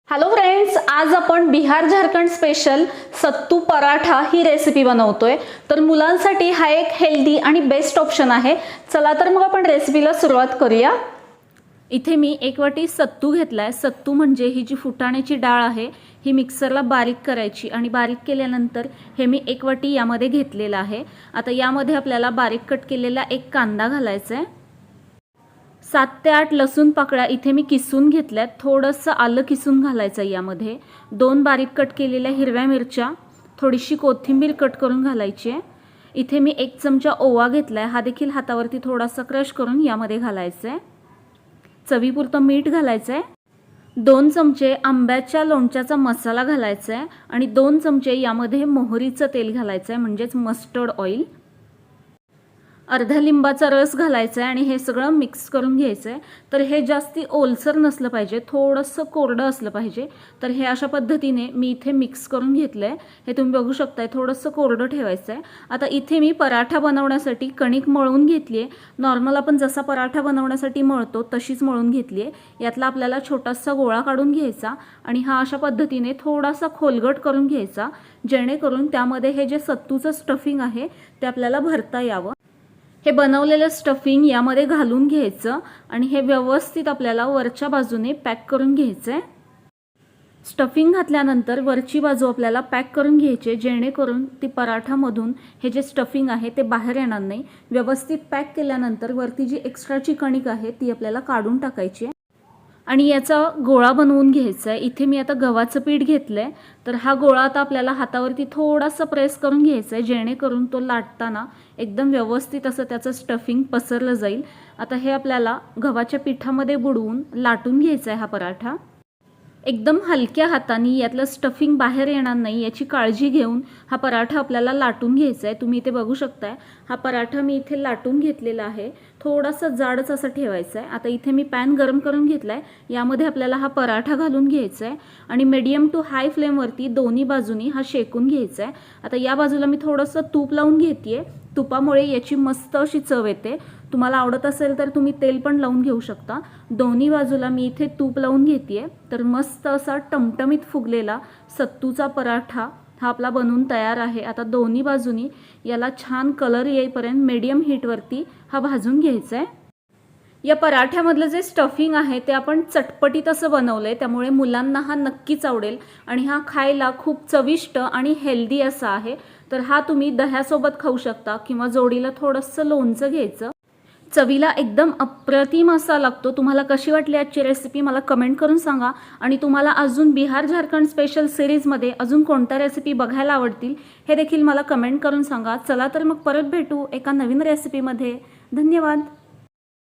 Hello friends, आज आपण Bihar Jharkhand special सत्तू पराठा ही recipe बनवतोय। तर मुलांसाठी हा एक हेल्दी आणि बेस्ट ऑप्शन आहे। चला तर मग आपण रेसिपीला सुरुवात करूया। इथे मी एक वाटी सत्तू घेतलाय। सत्तू म्हणजे ही जी फुटाण्याची डाळ आहे ही मिक्सरला बारीक करायची आणि बारीक केल्यानंतर हे मी एक वाटी यामध्ये घेतलेला आहे। आता यामध्ये आपल्याला बारीक कट केलेला एक कांदा घालायचा आहे। 7 ते 8 लसूण पाकळ्या इथे मी किसून घेतल्यात। थोडंसं आलं किसून घालायचं यामध्ये। 2 बारीक कट केलेल्या हिरव्या मिरच्या, थोडीशी कोथिंबीर कट करून घालायची आहे। इथे मी 1 चमचा ओवा घेतलाय, हा देखील हातावरती थोडासा क्रश करून यामध्ये घालायचा आहे। चवीपुरतं मीठ घालायचं आहे। 2 चमचे आंब्याच्या लोणच्याचा मसाला घालायचा आहे आणि 2 चमचे यामध्ये मोहरीचं तेल घालायचं आहे, म्हणजेच मस्टर्ड ऑइल। अर्धा लिंबाचा रस घालायचा आहे आणि हे सगळं मिक्स करून घ्यायचं आहे। तर हे जास्ती ओलसर नसलं पाहिजे, थोडंसं कोरडं असलं पाहिजे। तर हे अशा पद्धतीने मी इथे मिक्स करून घेतलंय। हे तुम्ही बघू शकताय, थोडंसं कोरडं ठेवायचं आहे। आता इथे मी पराठा बनवण्यासाठी कणिक मळून घेतली आहे। नॉर्मल आपण जसा पराठा बनवण्यासाठी मळतो तशीच मळून घेतली आहे। यातला आपल्याला छोटासा गोळा काढून घ्यायचा आणि हा अशा पद्धतीने थोडासा खोलगट करून घ्यायचा, जेणेकरून त्यामध्ये हे जे सत्तूचं स्टफिंग आहे ते आपल्याला भरता यावं। हे बनवलेलं स्टफिंग यामध्ये घालून घ्यायचं आणि हे व्यवस्थित आपल्याला वरच्या बाजूने पॅक करून घ्यायचं आहे। स्टफिंग घातल्यानंतर वरची बाजू आपल्याला पॅक करून घ्यायची, जेणेकरून ती पराठामधून हे जे स्टफिंग आहे ते बाहेर येणार नाही। व्यवस्थित पॅक केल्यानंतर वरती जी एक्स्ट्राची कणिक आहे ती आपल्याला काढून टाकायची आहे आणि याचा गोळा बनवून घ्यायचा आहे। इथे मी आता गव्हाचं पीठ घेतलंय। तर हा गोळा आता आपल्याला हातावरती थोडासा प्रेस करून घ्यायचा आहे, जेणेकरून तो लाटताना एकदम व्यवस्थित असं त्याचं स्टफिंग पसरलं जाईल। आता हे आपल्याला गव्हाच्या पिठामध्ये बुडवून लाटून घ्यायचा आहे हा पराठा। एकदम हलक्या हाताने यातलं स्टफिंग बाहेर येणार नाही याची काळजी घेऊन हा पराठा आपल्याला लाटून घ्यायचा आहे। तुम्ही इथे बघू शकताय, हा पराठा मी इथे लाटून घेतलेला आहे। थोडासा जाडच असं ठेवायचा आहे। आता इथे मी पॅन गरम करून घेतलाय, यामध्ये आपल्याला हा पराठा घालून घ्यायचा आहे आणि मीडियम टू हाय फ्लेमवरती दोन्ही बाजूनी हा शेकून घ्यायचा आहे। आता या बाजूला मी थोडंसं तूप लावून घेतेय। तुपामुळे याची मस्त अशी चव येते। तुम्हाला आवडत असेल तर तुम्ही तेल पण लावून घेऊ शकता। दोन्ही बाजूला मी इथे तूप लावून घेतेय। तर मस्त असा टमटमीत फुगलेला सत्तूचा पराठा हा आपला बनून तयार आहे। आता दोन्ही बाजूनी याला छान कलर येईपर्यंत मीडियम हीटवरती हा भाजून घ्यायचा आहे। या पराठ्यामधलं जे स्टफिंग आहे ते आपण चटपटीत असं बनवलंय, त्यामुळे मुलांना हा नक्कीच आवडेल आणि हा खायला खूप चविष्ट आणि हेल्दी असा आहे। तर हा तुम्ही दह्यासोबत खाऊ शकता किंवा जोडीला थोडंसं लोणचं घ्यायचं। चवीला एकदम अप्रतिम असा लागतो। तुम्हाला कशी वाटली आजची रेसिपी मला कमेंट करून सांगा आणि तुम्हाला अजून बिहार झारखंड स्पेशल सिरीजमध्ये अजून कोणत्या रेसिपी बघायला आवडतील हे देखील मला कमेंट करून सांगा। चला तर मग परत भेटू एका नवीन रेसिपीमध्ये। धन्यवाद।